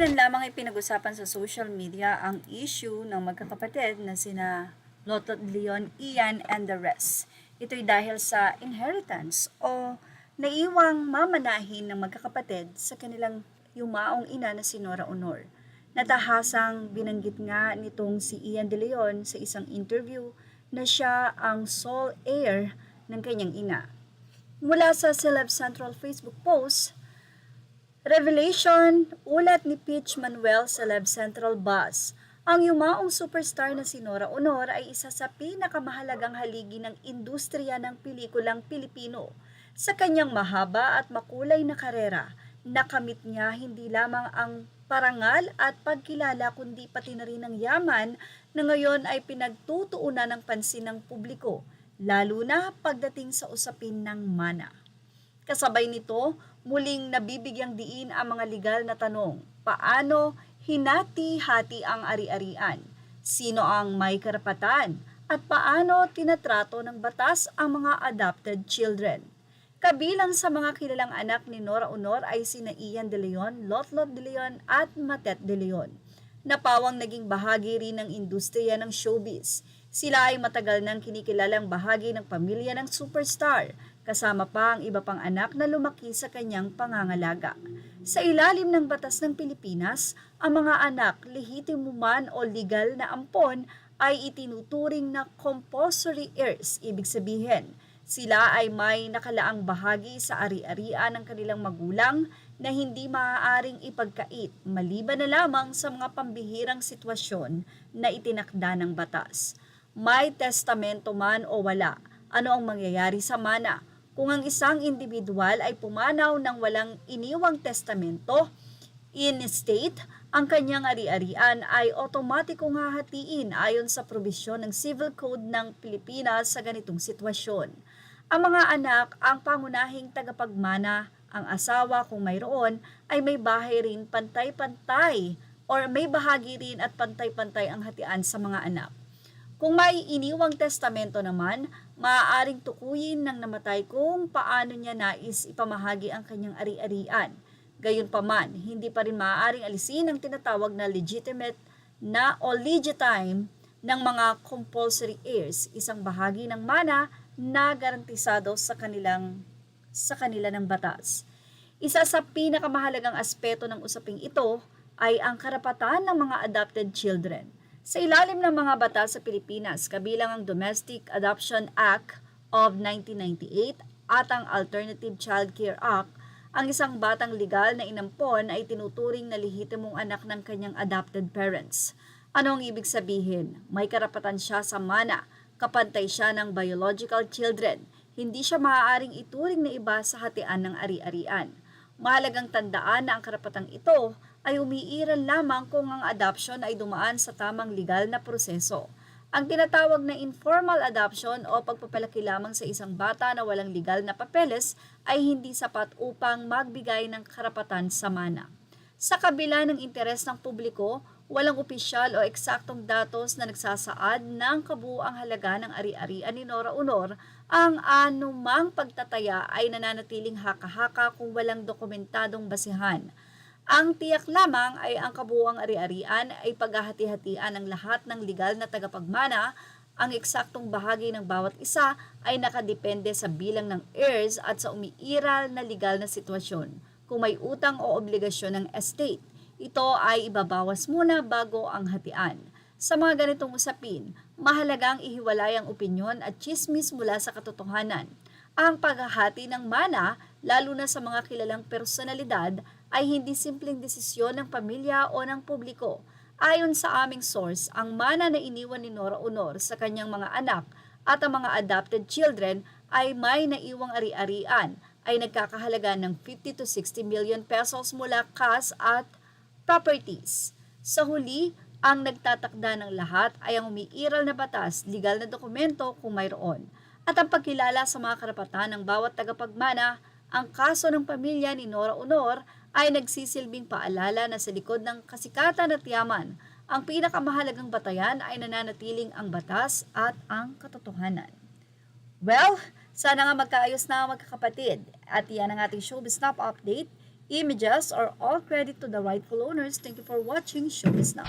Kailan lamang ay pinag-usapan sa social media ang issue ng magkakapatid na sina Lotot Leon, Ian, and the rest. Ito'y dahil sa inheritance o naiwang mamanahin ng magkakapatid sa kanilang yumaong ina na si Nora Honor. Natahasang binanggit nga nitong si Ian de Leon sa isang interview na siya ang sole heir ng kanyang ina. Mula sa Celeb Central Facebook post, Revelation, ulat ni Pitch Manuel Celeb Central Buzz. Ang yumaong superstar na si Nora Honor ay isa sa pinakamahalagang haligi ng industriya ng pelikulang Pilipino. Sa kanyang mahaba at makulay na karera, nakamit niya hindi lamang ang parangal at pagkilala kundi pati na rin ang yaman na ngayon ay pinagtutuunan ng pansin ng publiko, lalo na pagdating sa usapin ng mana. Kasabay nito, muling nabibigyang diin ang mga legal na tanong. Paano hinati-hati ang ari-arian? Sino ang may karapatan? At paano tinatrato ng batas ang mga adopted children? Kabilang sa mga kilalang anak ni Nora Honor ay sina Ian de Leon, Lotlot de Leon at Matet de Leon. Napawang naging bahagi rin ng industriya ng showbiz. Sila ay matagal nang kinikilalang bahagi ng pamilya ng superstar, kasama pa ang iba pang anak na lumaki sa kanyang pangangalaga. Sa ilalim ng batas ng Pilipinas, ang mga anak, lehitimo man o legal na ampon, ay itinuturing na compulsory heirs. Ibig sabihin, sila ay may nakalaang bahagi sa ari-arian ng kanilang magulang na hindi maaaring ipagkait maliban na lamang sa mga pambihirang sitwasyon na itinakda ng batas. May testamento man o wala, ano ang mangyayari sa mana? Kung ang isang individual ay pumanaw ng walang iniwang testamento, in state, ang kanyang ari-arian ay otomatikong hahatiin ayon sa probisyon ng Civil Code ng Pilipinas sa ganitong sitwasyon. Ang mga anak ang pangunahing tagapagmana, ang asawa kung mayroon ay may bahay rin pantay-pantay or may bahagi rin at pantay-pantay ang hatian sa mga anak. Kung may iniwang testamento naman, maaaring tukuyin ng namatay kung paano niya nais ipamahagi ang kanyang ari-arian. Gayunpaman, hindi pa rin maaaring alisin ang tinatawag na legitimate na o legitime ng mga compulsory heirs, isang bahagi ng mana na garantisado sa kanila ng batas. Isa sa pinakamahalagang aspeto ng usaping ito ay ang karapatan ng mga adopted children. Sa ilalim ng mga batas sa Pilipinas, kabilang ang Domestic Adoption Act of 1998 at ang Alternative Child Care Act, ang isang batang legal na inampon ay tinuturing na lehitimong anak ng kanyang adopted parents. Ano ang ibig sabihin? May karapatan siya sa mana, kapantay siya ng biological children. Hindi siya maaaring ituring na iba sa hatian ng ari-arian. Mahalagang tandaan na ang karapatang ito ay umiiral lamang kung ang adoption ay dumaan sa tamang legal na proseso. Ang tinatawag na informal adoption o pagpapalaki lamang sa isang bata na walang legal na papeles ay hindi sapat upang magbigay ng karapatan sa mana. Sa kabila ng interes ng publiko, walang opisyal o eksaktong datos na nagsasaad ng kabuuang halaga ng ari-arian ni Nora Honor. Ang anumang pagtataya ay nananatiling haka-haka kung walang dokumentadong basihan. Ang tiyak lamang ay ang kabuuang ari-arian ay paghahati-hatian ng lahat ng legal na tagapagmana. Ang eksaktong bahagi ng bawat isa ay nakadepende sa bilang ng heirs at sa umiiral na legal na sitwasyon. Kung may utang o obligasyon ng estate, ito ay ibabawas muna bago ang hatian. Sa mga ganitong usapin, mahalagang ihiwalay ang opinyon at tsismis mula sa katotohanan. Ang paghahati ng mana, lalo na sa mga kilalang personalidad, ay hindi simpleng desisyon ng pamilya o ng publiko. Ayon sa aming source, ang mana na iniwan ni Nora Honor sa kanyang mga anak at ang mga adopted children ay may naiwang ari-arian ay nagkakahalaga ng 50 to 60 million pesos mula cash at properties. Sa huli, ang nagtatakda ng lahat ay ang umiiral na batas, legal na dokumento kung mayroon, at ang pagkilala sa mga karapatan ng bawat tagapagmana. Ang kaso ng pamilya ni Nora Honor ay nagsisilbing paalala na sa likod ng kasikatan at yaman, ang pinakamahalagang batayan ay nananatiling ang batas at ang katotohanan. Well, sana nga magkaayos na ang magkakapatid. At yan ang ating Showbiz Snap Update. images, or all credit to the rightful owners. Thank you for watching. Show is now.